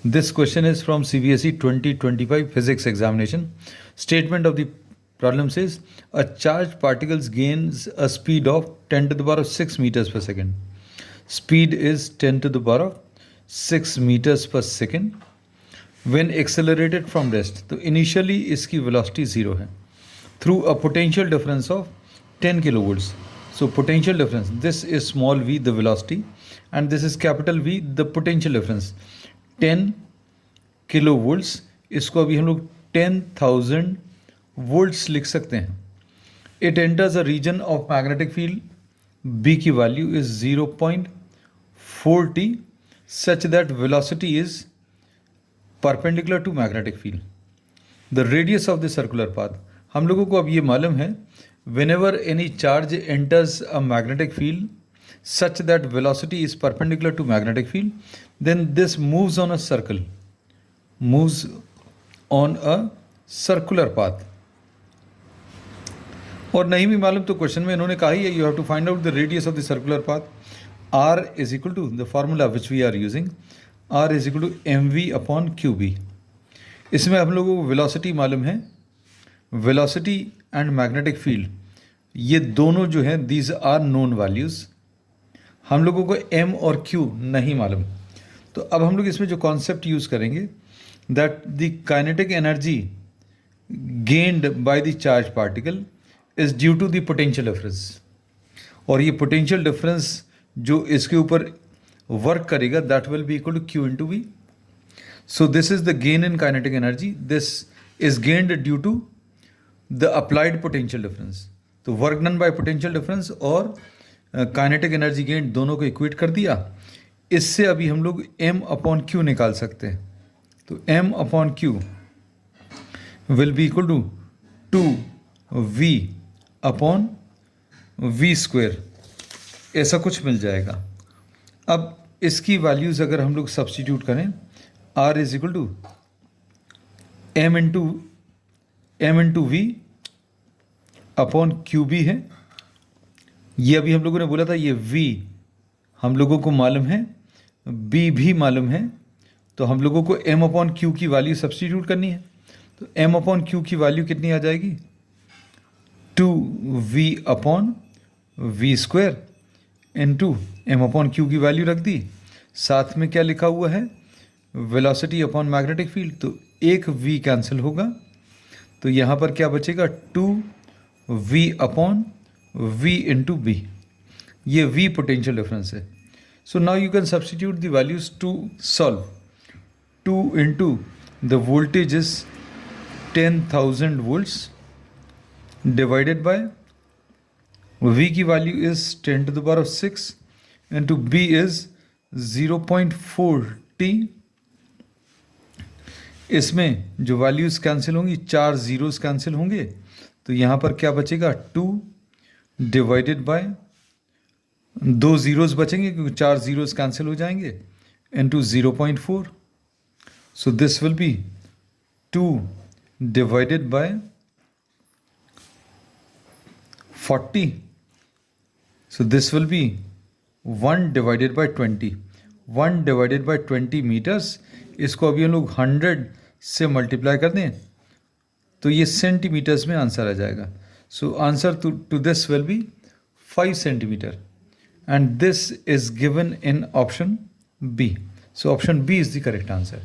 This question is from CBSE 2025 physics examination. Statement of the problem says a charged particle gains a speed of 10 to the power of 6 meters per second. Speed is 10 to the power of 6 meters per second when accelerated from rest. तो initially इसकी velocity 0 है through a potential difference of 10 kilovolts. So potential difference, this is small v, the velocity, and this is capital V, the potential difference. 10 kilovolts, इसको अभी हम लोग 10,000 volts लिख सकते हैं. It enters a region of magnetic field. B की value is 0.40 such that velocity is perpendicular to magnetic field. The radius of the circular path, हम लोगों को अब ये मालूम है whenever any charge enters a magnetic field such that velocity is perpendicular to magnetic field, then this moves on a circular path. और नहीं भी मालूम तो क्वेश्चन में इन्होंने कहा ही है, you have to find out the radius of the circular path. R is equal to the formula which we are using, R is equal to mv/qb. इसमें हम लोगों को वेलोसिटी मालूम है, वेलोसिटी एंड मैग्नेटिक फील्ड ये दोनों जो हैं दीज आर नोन वैल्यूज़. हम लोगों को m और q नहीं मालूम. तो अब हम लोग इसमें जो कॉन्सेप्ट यूज़ करेंगे that the kinetic energy gained by the charge particle is due to the potential difference. और ये पोटेंशियल डिफरेंस जो इसके ऊपर वर्क करेगा that will be equal to q into V. So this is the gain in kinetic energy. This is gained due to the applied potential difference. तो work done by potential difference और kinetic energy gain दोनों को equate कर दिया. इससे अभी हम लोग m/q निकाल सकते हैं. तो m/q will be equal to 2v/v². ऐसा कुछ मिल जाएगा. अब इसकी वैल्यूज़ अगर हम लोग सब्स्टिट्यूट करें, r is equal to m into v/qb है. ये अभी हम लोगों ने बोला था ये v हम लोगों को मालूम है, b भी मालूम है, तो हम लोगों को m/q की वैल्यू सब्स्टिट्यूट करनी है. तो m/q की वैल्यू कितनी आ जाएगी, 2v/v² इंटू m/q की वैल्यू रख दी. साथ में क्या लिखा हुआ है, वेलोसिटी अपॉन मैग्नेटिक फील्ड. तो एक v कैंसिल होगा, तो यहाँ पर क्या बचेगा, 2v/v इंटू b. ये v पोटेंशियल डिफरेंस है. So now you can substitute the values to solve. 2 into the voltage is 10,000 volts divided by v की value is 10 to the power of 6 into b is 0.40. इसमें जो values cancel होंगी, 4 zeros cancel होंगे, तो यहाँ पर क्या बचेगा, 2 डिवाइडेड बाय 2 ज़ीरोज़ बचेंगे क्योंकि 4 ज़ीरोज़ कैंसिल हो जाएंगे, into 0.4. So this will be 2 divided by 40. So this will be 1 divided by 20. 1 divided by 20 metres. इसको अभी हम लोग 100 से मल्टीप्लाई कर दें तो ये सेंटीमीटर्स में आंसर आ जाएगा. So answer to this will be 5 centimetre and this is given in option B. So option B is the correct answer.